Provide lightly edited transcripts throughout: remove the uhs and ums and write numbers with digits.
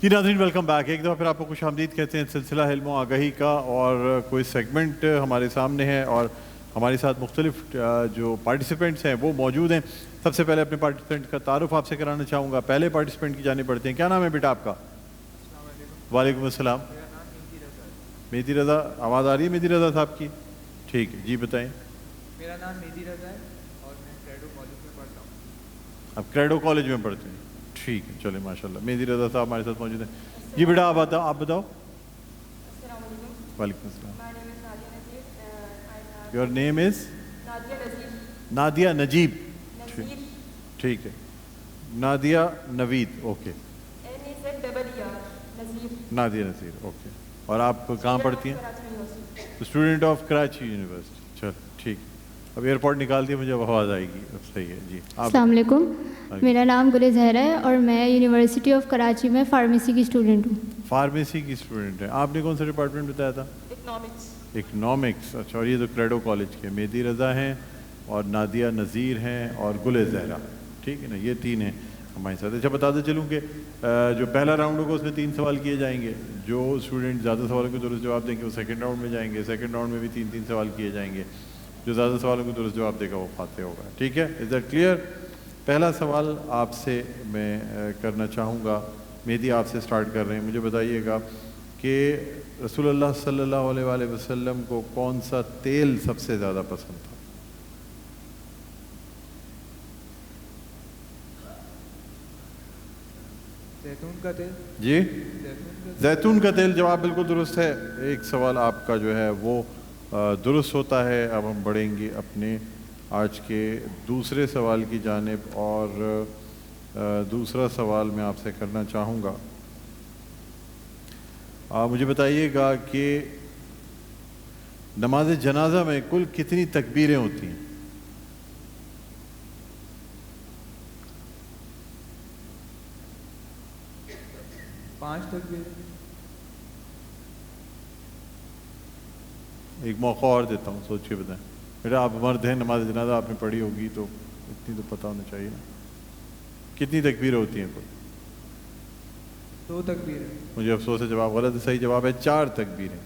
جی ناظرین welcome back. ایک دفعہ پھر آپ کو خوش آمدید کہتے ہیں سلسلہ علم و آگہی کا, اور کوئی سیگمنٹ ہمارے سامنے ہے اور ہمارے ساتھ مختلف جو پارٹیسپینٹس ہیں وہ موجود ہیں. سب سے پہلے اپنے پارٹیسپینٹ کا تعارف آپ سے کرانا چاہوں گا. پہلے پارٹیسپینٹ کی جانب بڑھتے ہیں. کیا نام ہے بیٹا آپ کا؟ وعلیکم السلام. مہدی رضا. آواز آ رہی ہے مہدی رضا صاحب کی؟ ٹھیک ہے جی بتائیں. میرا نام مہدی رضا ہے اور میں کریڈو کالج میں پڑھتا ہوں. آپ کریڈو کالج میں پڑھتے ہیں؟ ٹھیک ہے چلیں ماشاء اللہ. مہدی رضا صاحب ہمارے ساتھ موجود ہیں. جی بیٹا آپ بتاؤ. السلام علیکم. وعلیکم السلام. My name is Nadia Najeeb. Your name is? Nadia Najeeb. Nadia Najeeb. Najeeb. ٹھیک ہے. Nadia Naveed. Okay. NAZEER. Najeeb. Nadia Nazeer. Okay. اور آپ کہاں پڑھتی ہیں؟ Karachi university. Student of Karachi university. چل ٹھیک. اب ایئرپورٹ نکال دیا, مجھے آواز آئے گی. اب صحیح ہے جی. السلام علیکم. میرا نام گل زہرا ہے اور میں یونیورسٹی آف کراچی میں فارمیسی کی اسٹوڈنٹ ہوں. فارمیسی کی اسٹوڈنٹ ہیں. آپ نے کون سا ڈپارٹمنٹ بتایا تھا؟ اکنامکس. اکنامکس. اچھا. اور یہ تو کریڈو کالج کے مہدی رضا ہیں اور نادیہ نذیر ہیں اور گل زہرا. ٹھیک ہے نا, یہ تین ہیں ہمارے ساتھ. اچھا بتاتے چلوں کہ جو پہلا راؤنڈ ہوگا اس میں 3 سوال کیے جائیں گے. جو اسٹوڈنٹ زیادہ سوالوں کو درست جواب دیں گے وہ سیکنڈ راؤنڈ میں جائیں گے. سیکنڈ راؤنڈ میں بھی 3 سوال کیے جائیں گے. جو زیادہ سوالوں کو درست جواب دے گا وہ فاتح ہوگا. ٹھیک ہے, از دیٹ کلیئر؟ پہلا سوال آپ سے میں کرنا چاہوں گا. مہدی آپ سے سٹارٹ کر رہے ہیں. مجھے بتائیے گا کہ رسول اللہ صلی اللہ علیہ وآلہ وسلم کو کون سا تیل سب سے زیادہ پسند تھا؟ زیتون کا تیل. جی زیتون کا تیل. جواب بالکل درست ہے. ایک سوال آپ کا جو ہے وہ درست ہوتا ہے. اب ہم بڑھیں گے اپنے آج کے دوسرے سوال کی جانب, اور دوسرا سوال میں آپ سے کرنا چاہوں گا. مجھے بتائیے گا کہ نماز جنازہ میں کل کتنی تکبیریں ہوتی ہیں؟ پانچ تکبیر. ایک موقع اور دیتا ہوں, سوچ کے بتائیں. بیٹا آپ مرد ہیں, نماز جنازہ آپ نے پڑھی ہوگی تو اتنی تو پتہ ہونا چاہیے نا. کتنی تکبیریں ہوتی ہیں کل؟ 2 تکبیر. مجھے افسوس ہے جواب غلط ہے. صحیح جواب ہے 4 تکبیریں.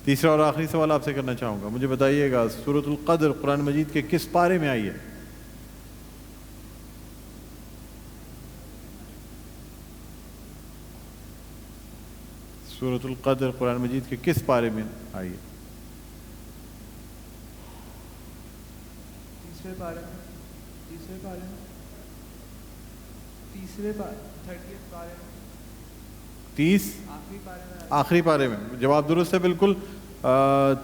تیسرا اور آخری سوال آپ سے کرنا چاہوں گا. مجھے بتائیے گا سورۃ القدر قرآن مجید کے کس پارے میں آئی ہے؟ سورۃ القدر قرآن مجید کے کس پارے میں آئی ہے؟ تیسرے پارے میں. 30 آخری پارے میں. جواب درست ہے بالکل.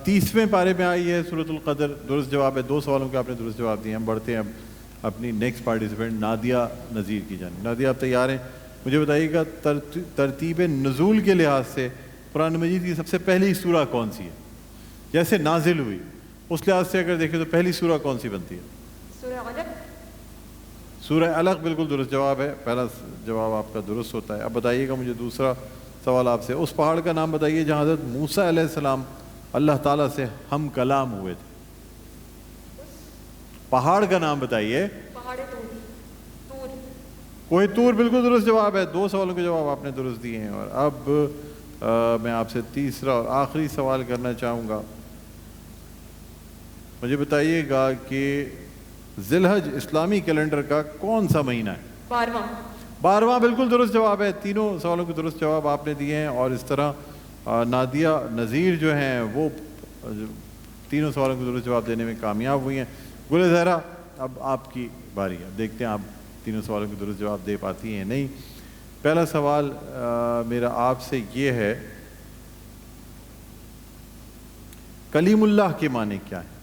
30ویں پارے میں آئی ہے سورۃ القدر. درست جواب ہے. 2 سوالوں کے آپ نے درست جواب دیے. ہم بڑھتے ہیں اب اپنی نیکسٹ پارٹیسپینٹ نادیہ نذیر کی جانب. نادیہ آپ تیار ہیں؟ مجھے بتائیے گا ترتیب نزول کے لحاظ سے قرآن مجید کی سب سے پہلی سورہ کون سی ہے؟ جیسے نازل ہوئی اس لحاظ سے اگر دیکھیں تو پہلی سورہ کون سی بنتی ہے؟ سورہ علق. سورہ علق بالکل درست جواب ہے. پہلا جواب آپ کا درست ہوتا ہے. اب بتائیے گا مجھے دوسرا سوال آپ سے. اس پہاڑ کا نام بتائیے جہاں حضرت موسیٰ علیہ السلام اللہ تعالیٰ سے ہم کلام ہوئے تھے. پہاڑ کا نام بتائیے. پہاڑ طور. کوہ طور بالکل درست جواب ہے. 2 سوالوں کے جواب آپ نے درست دیے ہیں. اور اب میں آپ سے تیسرا اور آخری سوال کرنا چاہوں گا. مجھے بتائیے گا کہ ذی الحج اسلامی کیلنڈر کا کون سا مہینہ ہے؟ 12واں بالکل درست جواب ہے. 3 سوالوں کے درست جواب آپ نے دیے ہیں. اور اس طرح نادیہ نذیر جو ہیں وہ 3 سوالوں کے درست جواب دینے میں کامیاب ہوئی ہیں. گل زہرا اب آپ کی باری ہے. دیکھتے ہیں آپ 3 سوالوں کے درست جواب دے پاتی ہیں نہیں. پہلا سوال میرا آپ سے یہ ہے, کلیم اللہ کے معنی کیا ہے؟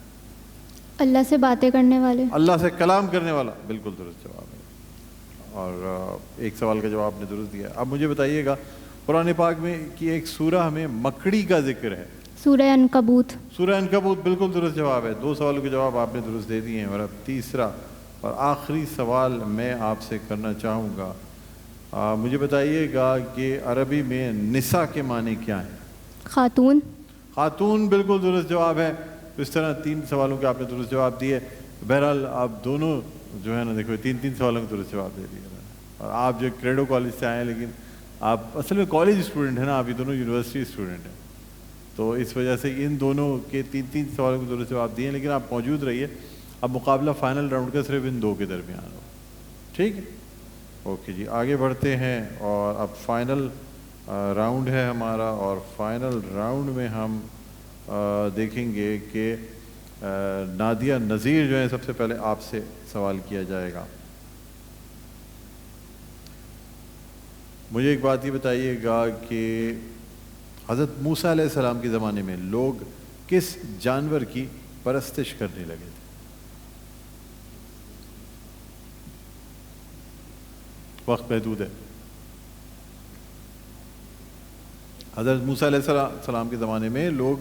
اللہ سے باتیں کرنے والے. اللہ سے کلام کرنے والا بالکل درست جواب ہے. اور ایک سوال کا جواب نے درست دیا. اب مجھے بتائیے گا قرآن پاک میں کی ایک سورہ ہمیں مکڑی کا ذکر ہے. سورہ عنکبوت. سورہ عنکبوت بالکل درست جواب ہے. 2 سوالوں کے جواب آپ نے درست دے دیے ہیں. اور اب تیسرا اور آخری سوال میں آپ سے کرنا چاہوں گا. مجھے بتائیے گا کہ عربی میں نساء کے معنی کیا ہیں؟ خاتون. خاتون بالکل درست جواب ہے. اس طرح 3 سوالوں کے آپ نے درست جواب دیے. بہرحال آپ دونوں جو ہے نا دیکھو 3 سوالوں کے درست جواب دے دیے. اور آپ جو کریڈو کالج سے آئے ہیں لیکن آپ اصل میں کالج اسٹوڈنٹ ہیں نا، آپ یہ دونوں یونیورسٹی اسٹوڈنٹ ہیں، تو اس وجہ سے ان دونوں کے تین سوالوں کو درست جواب دیے ہیں، لیکن آپ موجود رہیے. اب مقابلہ فائنل راؤنڈ کا صرف ان دو کے درمیان ہو. ٹھیک ہے، اوکے جی آگے بڑھتے ہیں. اور اب فائنل راؤنڈ ہے ہمارا، اور فائنل راؤنڈ میں ہم دیکھیں گے کہ نادیہ نذیر جو ہیں سب سے پہلے آپ سے سوال کیا جائے گا. مجھے ایک بات یہ بتائیے گا کہ حضرت موسیٰ علیہ السلام کے زمانے میں لوگ کس جانور کی پرستش کرنے لگے تھے؟ وقت محدود ہے. حضرت موسیٰ علیہ السلام کے زمانے میں لوگ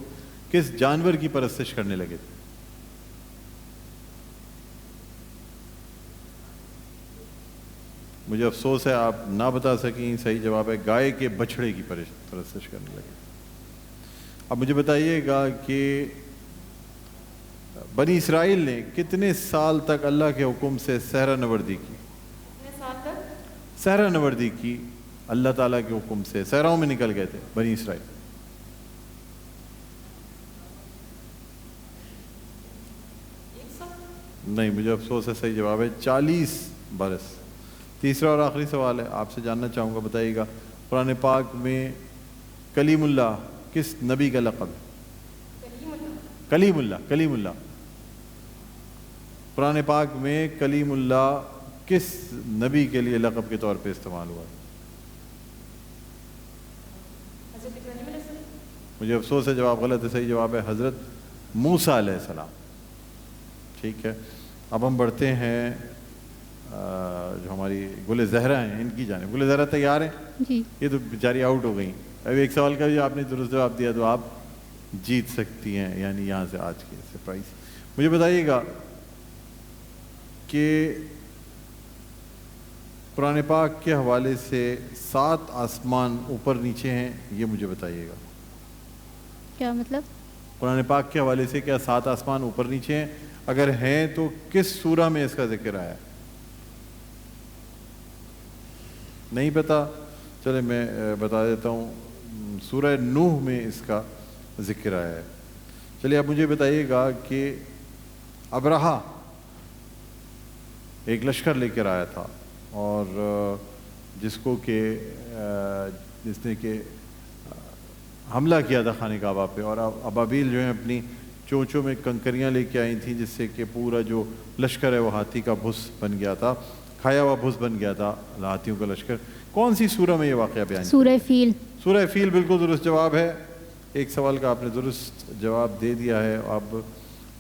کس جانور کی پرستش کرنے لگے تھے؟ مجھے افسوس ہے آپ نہ بتا سکیں. صحیح جواب ہے گائے کے بچھڑے کی پرستش کرنے لگے. اب مجھے بتائیے گا کہ بنی اسرائیل نے کتنے سال تک اللہ کے حکم سے صحرا نوردی کی؟ کتنے سال تک؟ صحرا نوردی کی اللہ تعالیٰ کے حکم سے، صحراؤں میں نکل گئے تھے بنی اسرائیل. نہیں، مجھے افسوس ہے صحیح جواب ہے 40 برس. تیسرا اور آخری سوال ہے، آپ سے جاننا چاہوں گا، بتائیے گا قرآن پاک میں کلیم اللہ کس نبی کا لقب ہے؟ کلیم اللہ. قرآن پاک میں کلیم اللہ کس نبی کے لیے لقب کے طور پہ استعمال ہوا ہے؟ مجھے افسوس ہے جواب غلط ہے. صحیح جواب ہے حضرت موسیٰ علیہ السلام. ٹھیک ہے، اب ہم بڑھتے ہیں جو ہماری گل زہرا ہیں ان کی جانب. گل زہرا تیار ہیں؟ جی. یہ تو بیچاری آؤٹ ہو گئیں. اب ایک سوال کا بھی آپ نے درست جواب دیا تو آپ جیت سکتی ہیں، یعنی یہاں سے آج کے سرپرائز. مجھے بتائیے گا کہ قرآن پاک کے حوالے سے 7 آسمان اوپر نیچے ہیں، یہ مجھے بتائیے گا. کیا مطلب؟ قرآن پاک کے حوالے سے کیا 7 آسمان اوپر نیچے ہیں؟ اگر ہیں تو کس سورہ میں اس کا ذکر آیا؟ نہیں پتا؟ چلے میں بتا دیتا ہوں، سورہ نوح میں اس کا ذکر آیا ہے. چلیے اب مجھے بتائیے گا کہ ابرہہ ایک لشکر لے کر آیا تھا، اور جس نے کہ حملہ کیا تھا خانہ کعبہ پہ، اور ابابیل جو ہیں اپنی چونچوں میں کنکریاں لے کے آئی تھیں، جس سے کہ پورا جو لشکر ہے وہ ہاتھی کا بھس بن گیا تھا، کھایا ہوا بھس بن گیا تھا ہاتھیوں کا لشکر. کون سی سورہ میں یہ واقعہ بیان؟ سورہ فیل. سورہ فیل بالکل درست جواب ہے. ایک سوال کا آپ نے درست جواب دے دیا ہے. اب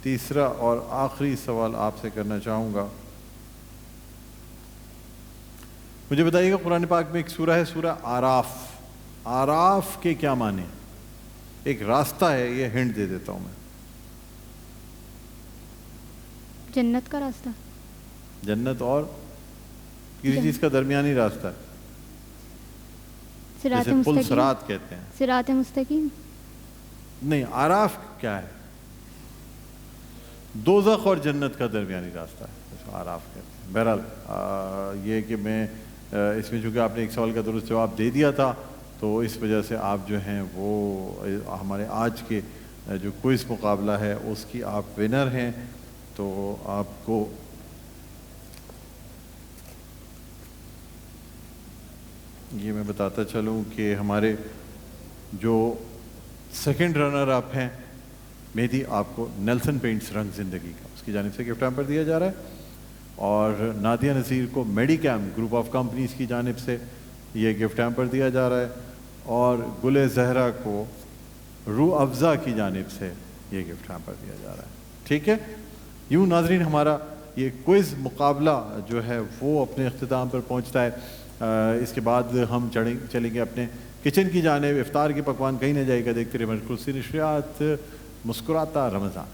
تیسرا اور آخری سوال آپ سے کرنا چاہوں گا. مجھے بتائیے گا قرآن پاک میں ایک سورہ ہے سورہ آراف. آراف کے کیا معنی؟ ایک راستہ ہے، یہ ہنٹ دے دیتا ہوں میں. جنت کا راستہ. جنت اور کسی چیز کا درمیانی راستہ ہے، صراط جیسے پل مستقیم. صراط کہتے ہیں. صراط مستقیم. نہیں، آراف کیا ہے؟ دوزخ اور جنت کا درمیانی راستہ ہے، اس کو آراف کہتے ہیں. بہرحال یہ کہ میں اس میں چونکہ آپ نے ایک سوال کا درست جواب دے دیا تھا، تو اس وجہ سے آپ جو ہیں وہ ہمارے آج کے جو کوئز مقابلہ ہے اس کی آپ ونر ہیں. تو آپ کو یہ میں بتاتا چلوں کہ ہمارے جو سیکنڈ رنر اپ ہیں مہدی، آپ کو نیلسن پینٹس رنگ زندگی کا اس کی جانب سے گفٹ ہیمپر دیا جا رہا ہے، اور نادیہ نذیر کو میڈی کیم گروپ آف کمپنیز کی جانب سے یہ گفٹ ہیمپر دیا جا رہا ہے، اور گل زہرا کو روح افزا کی جانب سے یہ گفٹ ہیمپر دیا جا رہا ہے. ٹھیک ہے، یوں ناظرین ہمارا یہ کوئز مقابلہ جو ہے وہ اپنے اختتام پر پہنچتا ہے. اس کے بعد ہم چلیں گے اپنے کچن کی جانب. افطار کے پکوان کہیں نہ جائے گا، دیکھتے رہے مرکزی نشریات، مسکراتا رمضان.